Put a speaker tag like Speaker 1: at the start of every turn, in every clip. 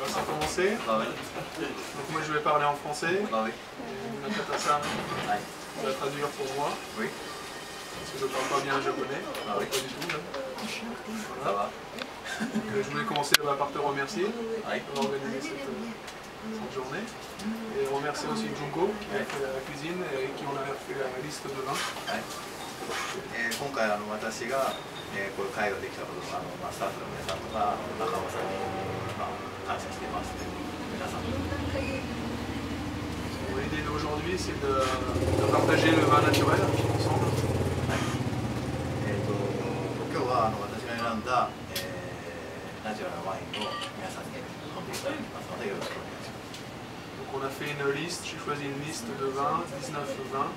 Speaker 1: Ça a commencé. Donc moi je vais parler en français. Nakata-san va traduire pour moi.
Speaker 2: Oui.
Speaker 1: Parce que je ne parle pas bien le japonais. Pas du tout.
Speaker 2: Ça va.
Speaker 1: Donc, je voulais commencer par te remercier d'avoir organisé cette journée. Et remercier aussi Junko qui a fait la cuisine et qui en a fait la liste de vins.
Speaker 2: 今回私がこういう会ができたことがスタッフの皆さんとか仲間さんに感謝しています。皆さん。
Speaker 1: L'idée d'aujourd'hui, c'est de partager le vin naturel ensemble.
Speaker 2: 今日は私が選んだナチュラルなワインを皆さんに飲んでいただきますのでよろしくお願いします。
Speaker 1: Donc on a fait une liste, j'ai choisi une liste de vins, 19 vins.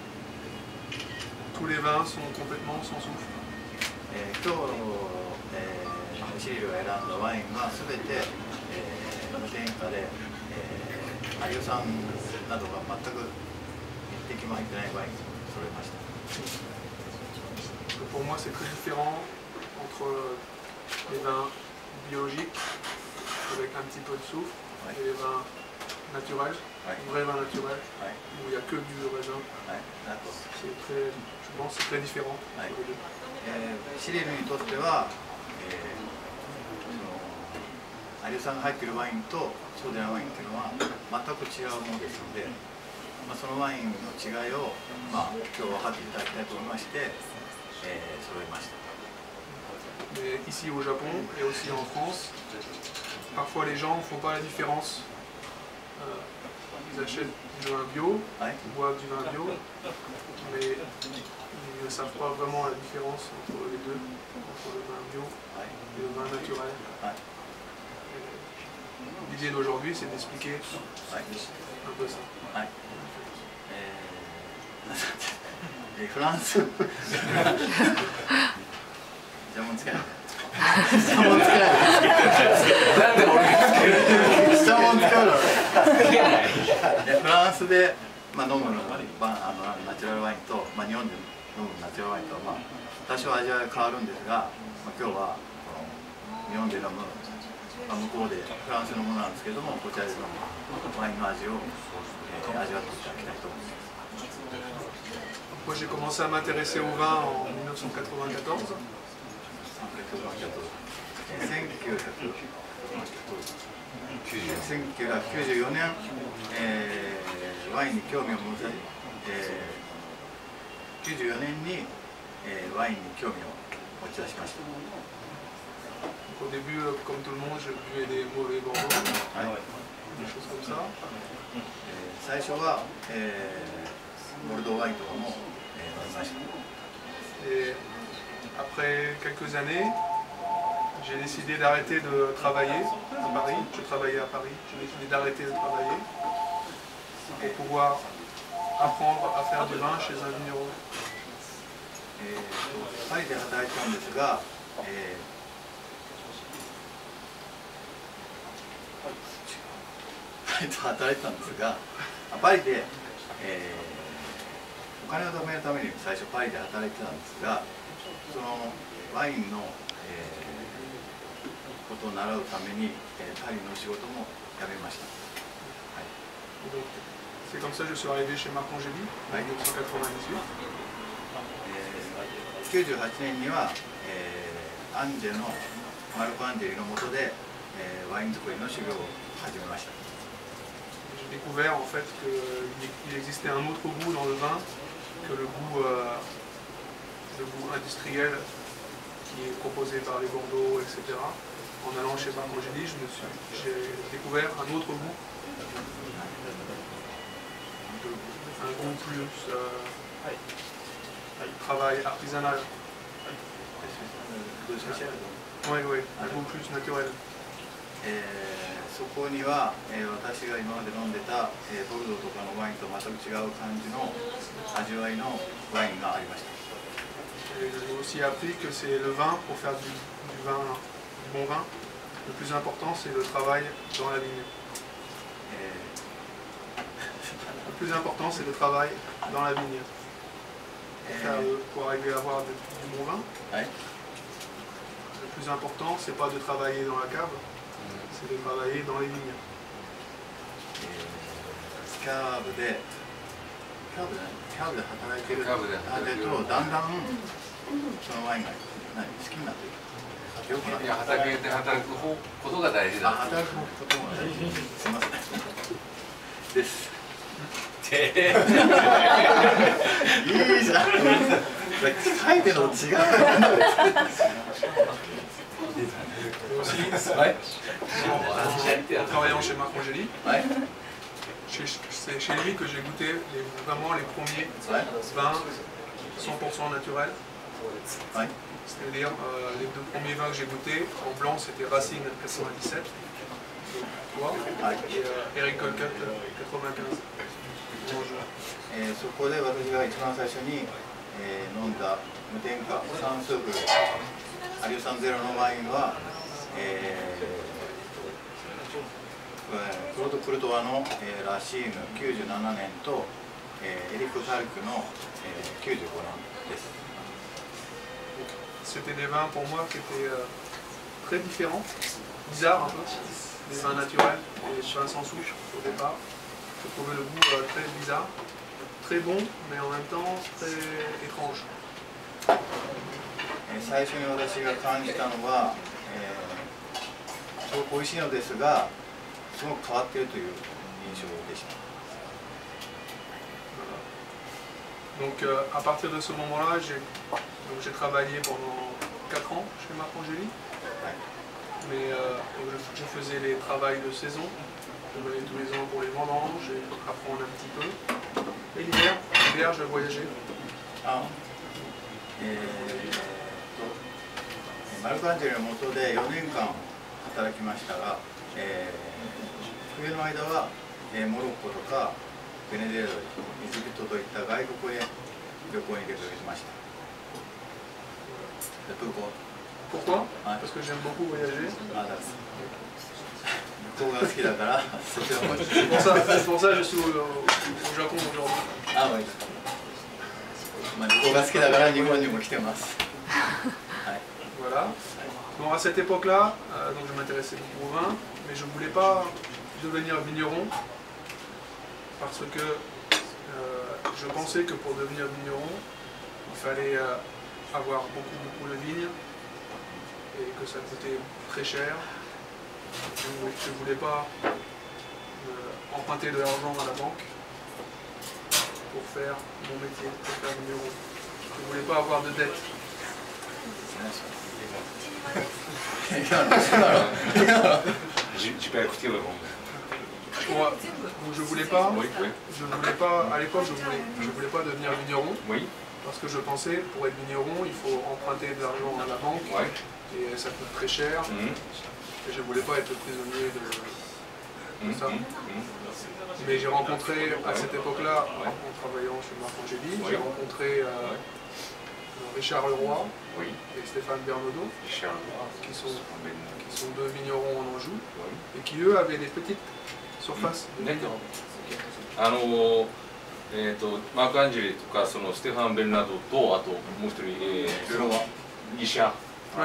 Speaker 1: Tous les vins sont complètement sans soufre.
Speaker 2: 今日シリルが選んだワインはすべて無添加でアリオ酸などが全く一滴も入ってないワインを揃えました。
Speaker 1: Pour moi, c'est très différent entre les vins biologiques avec un petit peu de soufre et les vins naturels, vrais vins naturels, où il n'y a que du raisin. C'est très, je pense, c'est très différent.
Speaker 2: シリルにとっては、アリオ酸が入っているワインとそうでないワインというのは全く違うものですので、そのワインの違いを、今日分かっていただきたいと思いまして、揃えました。
Speaker 1: Mais ici au Japon et aussi en France, parfois les gens ne font pas la différence. Ils achètent du vin bio, ils boivent du vin bio, mais ils ne savent pas vraiment la différence entre les deux, entre le vin bio et le vin naturel. L'idée d'aujourd'hui, c'est d'expliquer un peu ça.
Speaker 2: フランスじゃあもうつけない下もつけない下もつけないフランスで、飲むナチュラルワインと、日本で飲むナチュラルワインとは、多少味わいが変わるんですが、今日は日本で飲む、向こうでフランスのものなんですけども、こちらで飲むワインの味を、味わっていただきたいと思います。
Speaker 1: Moi j'ai commencé à m'intéresser au vin en 1994.
Speaker 2: 1994年、ワインに興味を持ち、94年に、ワインに興味を持ち出しました。
Speaker 1: Au début, comme tout le monde, je buvais des mauvais Bordeaux, des choses comme ça.
Speaker 2: 最初は、ボルドーワインとかも
Speaker 1: Et après quelques années, j'ai décidé d'arrêter de travailler à Paris. Je travaillais à Paris. J'ai décidé d'arrêter de travailler pour pouvoir apprendre à faire du vin chez un vigneron.
Speaker 2: パリで働いてたんですが、パリで、お金を貯めるために最初パリで働いてたんですが、そのワインの、ことを習うために、パリの仕事も辞めました。
Speaker 1: C'est comme ça que je suis arrivé chez Marcangeli en 1998.
Speaker 2: 98年には、アンジェのマルコ・アンジェリの下で、ワイン作りの修行を始めました。
Speaker 1: J'ai découvert en fait qu'il existait un autre goût dans le vin que le goût industriel qui est proposé par les Bordeaux, etc. En allant chez Marcangeli, j'ai découvert un autre goût, un goût plus travail artisanal. Oui, un goût plus naturel.
Speaker 2: そこには、私が今まで飲んでた、ボルドーとかのワインと全く違う感じの味わいのワインがありました。
Speaker 1: J'ai aussi appris que c'est le vin, pour faire du vin, du bon vin, le plus important c'est le travail dans la vigne. Le plus important c'est le travail dans la vigne. Pour arriver à avoir du bon vin, le plus important c'est pas de travailler dans la cave, c'est de travailler dans les vignes.
Speaker 2: キャーブで働いてるとだんだんそのワインが好きになっていく。いや
Speaker 3: 畑で働くことが大事だ。
Speaker 2: 働くことが大事。すみません。です。いいじゃん。書いてるの違う。
Speaker 1: Travaillant chez Marc Angéli, c'est chez lui que j'ai goûté vraiment les premiers vins 100% naturels. C'est-à-dire les deux premiers vins que j'ai goûtés, en blanc c'était Racine 97, et Eric Colcutt 95.
Speaker 2: そこで私が一番最初に、飲んだ無添加サンスープアリューサンゼロのワインは、クロード・クルトワの、ラシーヌ97年と、エリック・タルクの、95年です。
Speaker 1: C'était des vins pour moi qui étaient très différents, bizarres un peu, des vins naturels, des vins sans souche au départ. Je trouvais le goût très bizarre, très bon, mais en même temps très étrange.
Speaker 2: 最初に私が感じたのは、すごく美味しいのですが、すごく変わっているという印象でした。
Speaker 1: Donc à partir de ce moment-là, j'ai travaillé pendant 4 ans chez Marc Angéli. Mais je faisais les travails de saison. Je venais tous les ans pour les vendanges et apprendre un petit peu. Et l'hiver, je voyageais.
Speaker 2: マルク・アンジェリの下で4年間働きましたが、冬の間は、モロッコとかベネズエラ、エジプトといった外国へ旅行に出かけました。
Speaker 1: Pourquoi? Parce que j'aime beaucoup voyager.
Speaker 2: 旅行が好きだからそちらも。
Speaker 1: C'est pour ça que je suis au Japon aujourd'hui.
Speaker 2: 旅行が好きだから日本にも来てます。
Speaker 1: Voilà. Bon, à cette époque-là, donc je m'intéressais beaucoup au vin, mais je ne voulais pas devenir vigneron parce que je pensais que pour devenir vigneron, il fallait avoir beaucoup de vignes et que ça coûtait très cher. Je ne voulais pas emprunter de l'argent à la banque pour faire mon métier, pour faire vigneron. Je ne voulais pas avoir de dette. Je voulais pas, à l'époque, je voulais pas devenir vigneron, parce que je pensais, pour être vigneron, il faut emprunter de l'argent à la banque, et ça coûte très cher, et je voulais pas être prisonnier de ça. Mais j'ai rencontré, à cette époque-là, en travaillant chez Marc Angéli, j'ai rencontré Richard Leroy et Stéphane Bernaudot, qui sont deux vignerons en Anjou, et qui eux avaient des petites surfaces de vignerons.
Speaker 3: マーク・アンジェリとかそのステファン・ベルナドとあともう一人、リシャア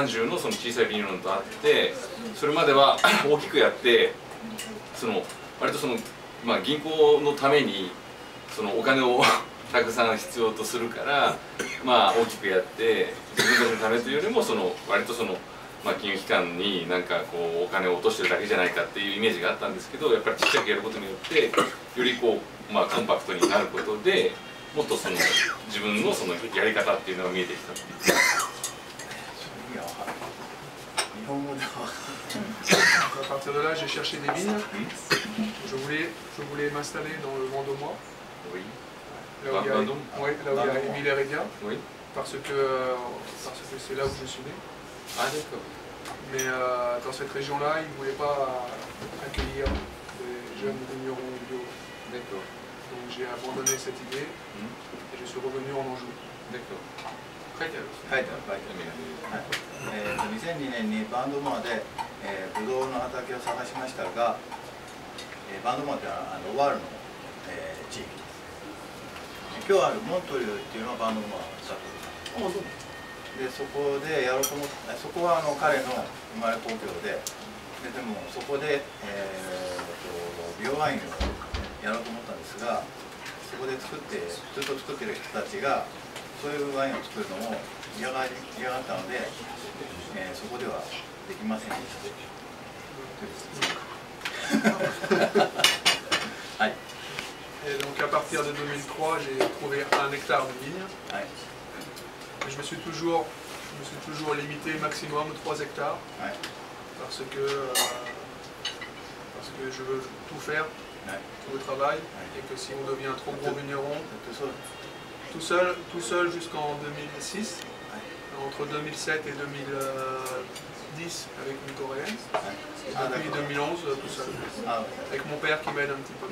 Speaker 3: ンジュのその小さいビニールとあってそれまでは大きくやってその割とその、銀行のためにそのお金をたくさん必要とするから大きくやって自分たちのためというよりもその割とその金融機関になんかこうお金を落としてるだけじゃないかっていうイメージがあったんですけどやっぱりちっちゃくやることによってよりこうコンパクトになることでもっとその自分のそのやり方っていうのが見えてきたっていう。
Speaker 2: 日本語では。
Speaker 1: À partir de là, j'ai cherché des vignes. Je voulais m'installer dans le Vendômois. Là où il y a Émile Heredia. Parce que c'est là où je suis né.
Speaker 3: Ah d'accord.
Speaker 1: Mais dans cette région-là, ils ne voulaient pas accueillir des jeunes vignerons bio.
Speaker 3: D'accord.
Speaker 1: Donc j'ai abandonné cette idée et je suis revenu en Anjou.
Speaker 3: D'accord.
Speaker 2: 書いてある。2002年にバンドモアでブドウの畑を探しましたが、バンドモアってロワールの地域です。今日あるモントリオールっていうのはバンドモアだと。でそこでやろうと思って、そこは彼の生まれ故郷で、でもそこで、美容ワインをやろうと思ったんですが、そこでずっと作ってる人たちがそういうワインを作るのを嫌がったので、そこではできませんでした。はい。
Speaker 1: Et donc à partir de 2003, j'ai trouvé 1 hectare de vigne.
Speaker 2: Ouais.
Speaker 1: Je me suis toujours limité maximum 3 hectares.
Speaker 2: Ouais.
Speaker 1: Parce que je veux tout faire, tout le travail, et que si on devient trop gros vigneron, tout seul jusqu'en 2006, entre 2007 et 2010 avec une coréenne, et depuis 2011 tout seul, avec mon père qui m'aide un petit peu.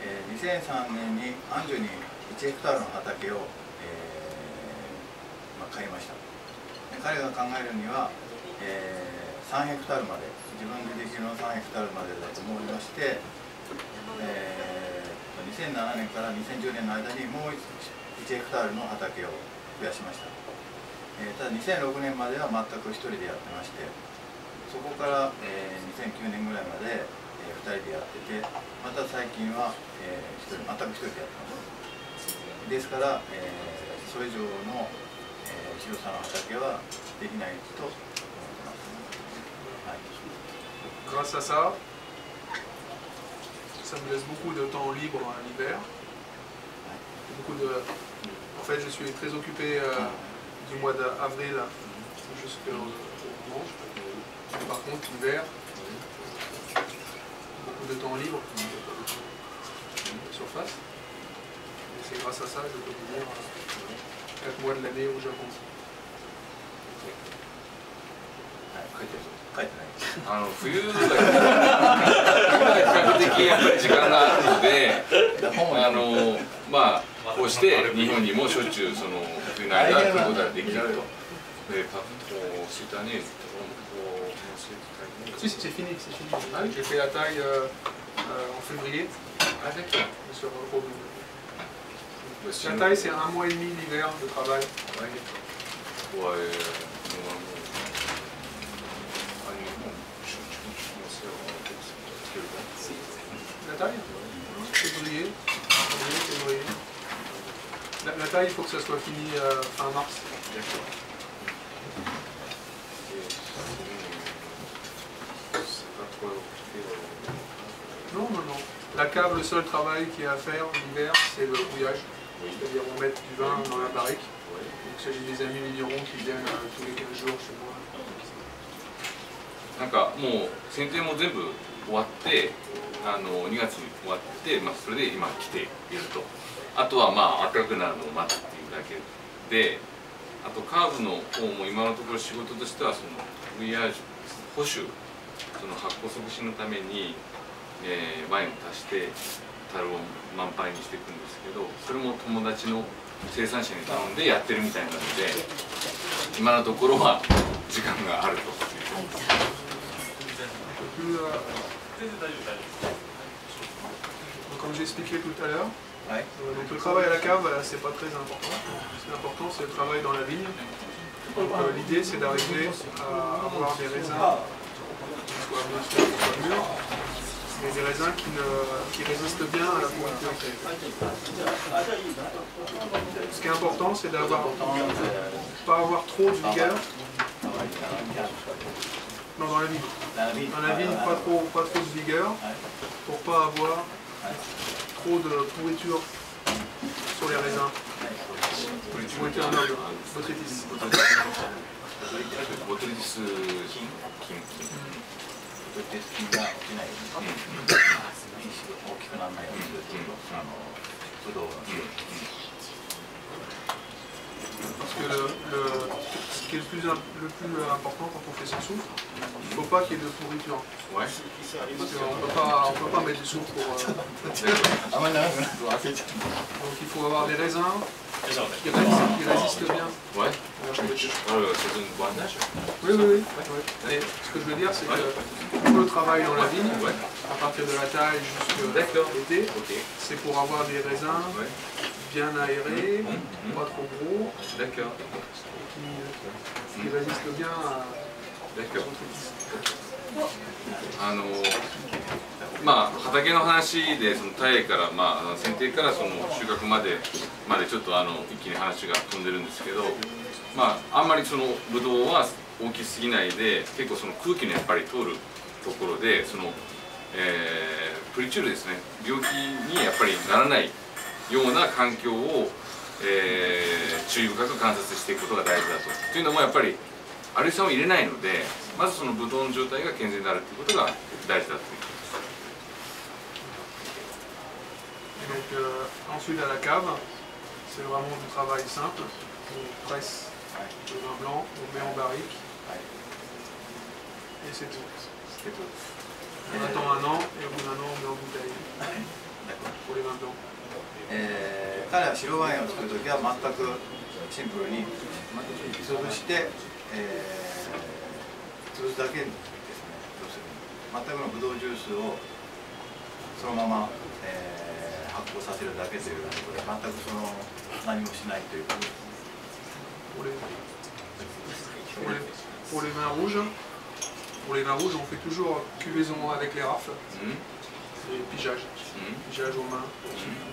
Speaker 2: 2003年にアンジュに1ヘクタールの畑を、買いました。彼が考えるには、3ヘクタールまで、自分でできるのは3ヘクタールまでだと思いまして、2007年から2010年の間にもう1ヘクタールの畑を増やしました。ただ2006年までは全く1人でやってまして、そこから、2009年ぐらいまで、2人でやってて、また最近は、全く1人でやってます。ですから、それ以上の、広さの畑はできないと思ってます。
Speaker 1: Grâce à ça, ça me laisse beaucoup de temps libre l'hiver. En fait, je suis très occupé du mois d'avril jusqu'au dimanche. Par contre, l'hiver, beaucoup de temps libre surface. Et c'est grâce à ça que je peux venir 4 mois de l'année au Japon.
Speaker 3: 冬が比較的やっぱり時間があるので、まあこうして日本にもしょっちゅうその冬の間来ることができると。
Speaker 1: Si, c'est fini, c'est fini. J'ai fait la taille en février. Sur la taille, c'est 1 mois et demi l'hiver de travail. La taille, février. La taille, il faut que ça soit fini fin mars. Non. La cave, le seul travail qu'il y a à faire l'hiver, c'est le brouillage. C'est-à-dire on met du vin dans la barrique. Donc j'ai des amis vignerons qui viennent tous les 15 jours chez moi.
Speaker 3: なんかもう剪定も全部終わって2月に終わって、それで今来ていると。あとは暖かくなるのを待つっていうだけで、あとカーブの方も今のところ仕事としてはそのブリアージュ保守、その発酵促進のために、ワインを足して樽を満杯にしていくんですけど、それも友達の生産者に頼んでやってるみたいなので、今のところは時間があるということです。
Speaker 1: Comme j'ai expliqué tout à l'heure, donc le travail à la cave, c'est pas très important. Ce qui est important, c'est le travail dans la vigne. L'idée, c'est d'arriver à avoir des raisins qui soient bien sûrs, qui soient mûrs, mais des raisins qui résistent bien à la pourriture. Ce qui est important, c'est d'avoir pas avoir trop de vigueur. Non, dans la vigne. Dans la vigne, pas trop de vigueur, pour pas avoir trop de pourriture sur les raisins. Pourriture noble, botrytis. Parce que ce qui est le plus important quand on fait son soufre, il ne faut pas qu'il y ait de pourriture.
Speaker 3: Ouais.
Speaker 1: Parce qu'on ne peut pas mettre du soufre pour... Donc il faut avoir des raisins qui résistent bien.
Speaker 3: Ouais.
Speaker 1: Oui. Et ce que je veux dire, c'est que tout le travail dans la vigne, à partir de la taille jusqu'à l'été, c'est pour avoir des raisins bien aéré, pas trop gros.
Speaker 3: D'accord.
Speaker 1: Qui résiste bien à...
Speaker 3: D'accord. まあ畑の話でその苗からまあ剪定からその収穫までちょっと一気に話が飛んでるんですけど、まああんまりそのブドウは大きすぎないで結構その空気のやっぱり通るところでその、プリチュールですね、病気にやっぱりならないような環境を、注意深く観察していくことが大事だと。というのもやっぱりアルギ酸を入れないので、まずそのブドウの状態が健全になるということが大事だということです。
Speaker 1: Donc ensuite à la cave, c'est vraiment du travail simple. On presse le vin blanc, on met en barrique et c'est tout. On attend un an et au bout d'un an on met en bouteille pour les vins blancs.
Speaker 2: 彼は白ワインを作るときは全くシンプルに潰して、潰すだけですね。全くのブドウジュースをそのまま、発酵させるだけということで全くその何もしないということです。
Speaker 1: Pour les vins rouges, on fait toujours cuvaison avec les rafles et pigeage. Pigeage aux mains,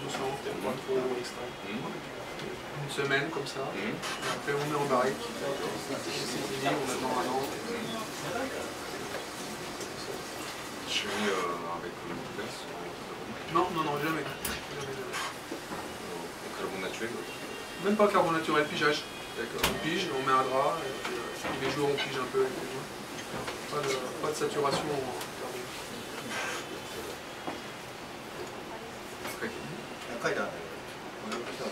Speaker 1: doucement, pas trop extrême. Une semaine comme ça, et après on met en barrique. C'est fini, on attend un an. Non, jamais.
Speaker 3: Carbone naturel?
Speaker 1: Même pas carbone naturel, pigeage. On pige, on met un drap, et puis les jours on pige un peu avec les mains. Pas de saturation en carbone.
Speaker 2: 書いてあるんだけど、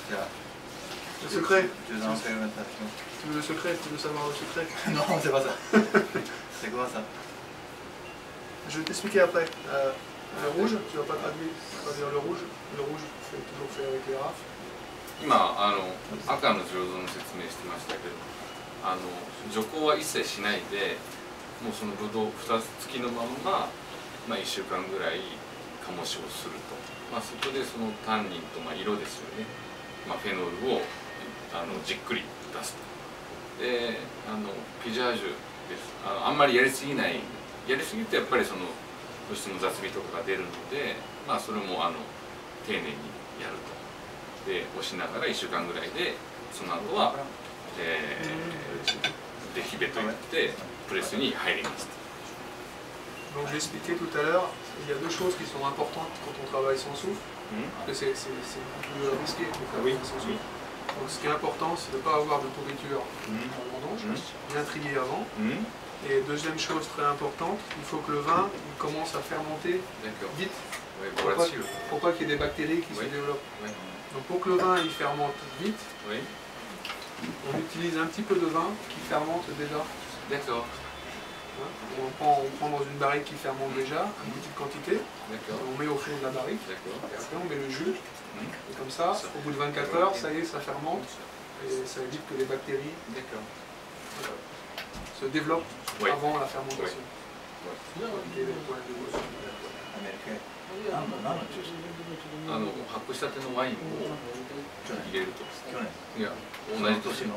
Speaker 2: じゃあ、
Speaker 1: le secret.
Speaker 2: Tu veux en fermentation?
Speaker 1: Tu veux le secret? Tu veux savoir le secret?
Speaker 2: Non, c'est pas ça. C'est quoi ça?
Speaker 1: Je vais t'expliquer après. Le rouge, tu vas pas traduire le rouge. Le rouge, c'est toujours fait avec les rafles.
Speaker 3: 今赤の醸造の説明してましたけど、除光は一切しないで、もうそのブドウ2つ付きのまま、1週間ぐらい醸しをすると、そこでそのタンニンと色ですよね、フェノールをじっくり出すと。でピジャージュです。あんまりやりすぎない、やりすぎるとやっぱりそのどうしても雑味とかが出るので、それも丁寧にやると。で押しながら1週間ぐらいで、その後は、デヒベといってプレスに入ります。
Speaker 1: Donc j'ai expliqué tout à l'heure, il y a deux choses qui sont importantes quand on travaille sans soufre. C'est plus risqué de travailler sans soufre. Donc ce qui est important, c'est de ne pas avoir de pourriture en vendange, bien trier avant. Et deuxième chose très importante, il faut que le vin il commence à fermenter vite. Pour pas qu'il y ait des bactéries qui se développent. Donc pour que le vin il fermente vite, on utilise un petit peu de vin qui fermente déjà.
Speaker 3: D'accord.
Speaker 1: On prend dans une barrique qui fermente déjà, une petite quantité, on met au fond de la barrique, et après on met le jus, et comme ça, au bout de 24 heures, ça y est, ça fermente, et ça évite que les bactéries se développent avant la fermentation.
Speaker 3: 発酵したてのワインを入れると。いや、同じ年の。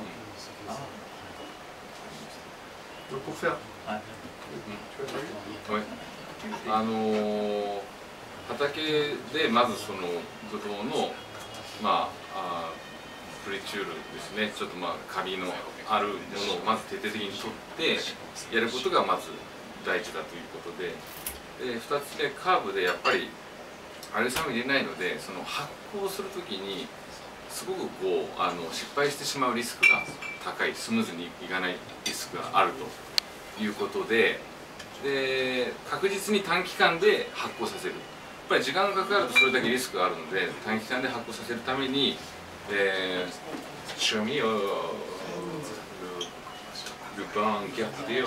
Speaker 1: Donc pour faire.
Speaker 3: 畑でまずそのブドウのプリチュールですね、ちょっとカビのあるものをまず徹底的に取ってやることがまず大事だということで、2つ目カーブでやっぱりアルギ酸を入れないので、その発酵するときにすごく失敗してしまうリスクが高い、スムーズにいかないリスクがあるということで、確実に短期間で発酵させる。やっぱり時間がかかるとそれだけリスクがあるので、短期間で発酵させるためにChemis, le pain gardé,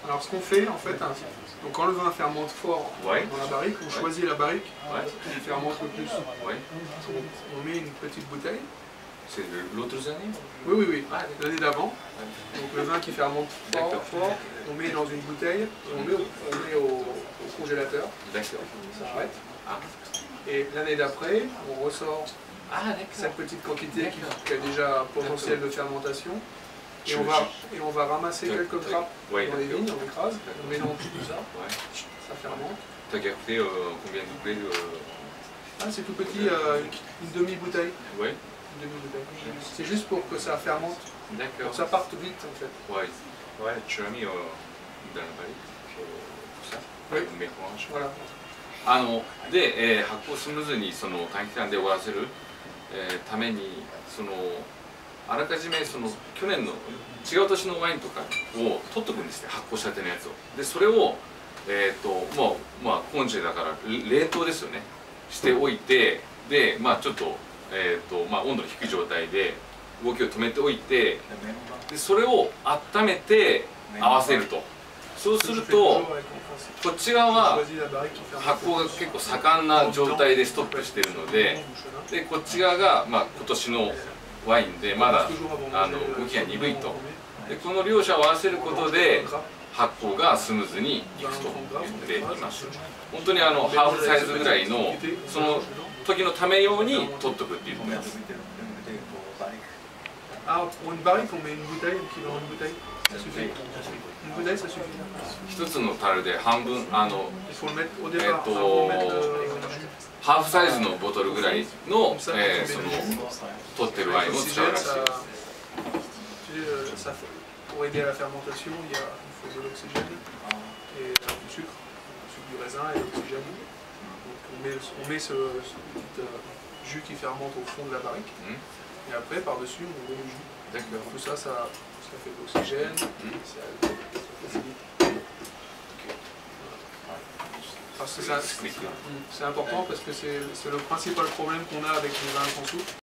Speaker 1: Alors ce qu'on fait en fait, donc quand le vin fermente fort dans la barrique, on choisit la barrique qui fermente le plus. On met une petite bouteille
Speaker 3: C'est l'autre année?
Speaker 1: Oui. L'année d'avant. Donc le vin qui fermente fort, on met dans une bouteille, et on met au congélateur.
Speaker 3: D'accord.
Speaker 1: Ça arrête. Et l'année d'après, on ressort cette
Speaker 3: d'accord.
Speaker 1: petite quantité qui a déjà potentiel de fermentation. Et on va ramasser quelques grappes dans les vignes, on écrase, on mélange tout ça, ça fermente.
Speaker 3: Tu as gardé combien de degrés
Speaker 1: c'est tout petit, une demi-bouteille.
Speaker 3: Oui.
Speaker 1: Une demi-bouteille. C'est juste pour que ça fermente, pour
Speaker 3: D'accord.
Speaker 1: que ça parte vite en fait.
Speaker 3: Ouais, tu as mis dans la barrique, tout ça. mélange。Voilà. で、発酵スムーズにその短期間で終わらせる、ためにあらかじめ去年の違う年のワインとかを取っとくんですね、発酵したてのやつを。でそれをコンジェだから冷凍ですよね、しておいて、でちょっと温度の低い状態で動きを止めておいて、でそれを温めて合わせると。そうするとこっち側は発酵が結構盛んな状態でストップしているので、こっち側が今年のワインでまだ動きが鈍いと。でこの両者を合わせることで発酵がスムーズにいくと言っています。本当にハーフサイズぐらいのその時のため用に取っとくっていうことです。
Speaker 1: Pour une barrique, on met une bouteille, un kilo une bouteille. Ça suffit. Une bouteille, ça suffit.
Speaker 3: 一つの樽で半分
Speaker 1: Il faut le mettre au départ.
Speaker 3: ハーフサイズのボトルぐらいの取ってるワインを使うらしい。
Speaker 1: Pour aider à la fermentation, il faut de l'oxygène et du sucre du raisin et de l'oxygène. On met ce petit jus qui fermente au fond de la barrique. Et après, par-dessus, on met le jus.
Speaker 3: D'accord.
Speaker 1: Tout ça, ça fait de l'oxygène. C'est important parce que c'est le principal problème qu'on a avec les vins qu'on souffle.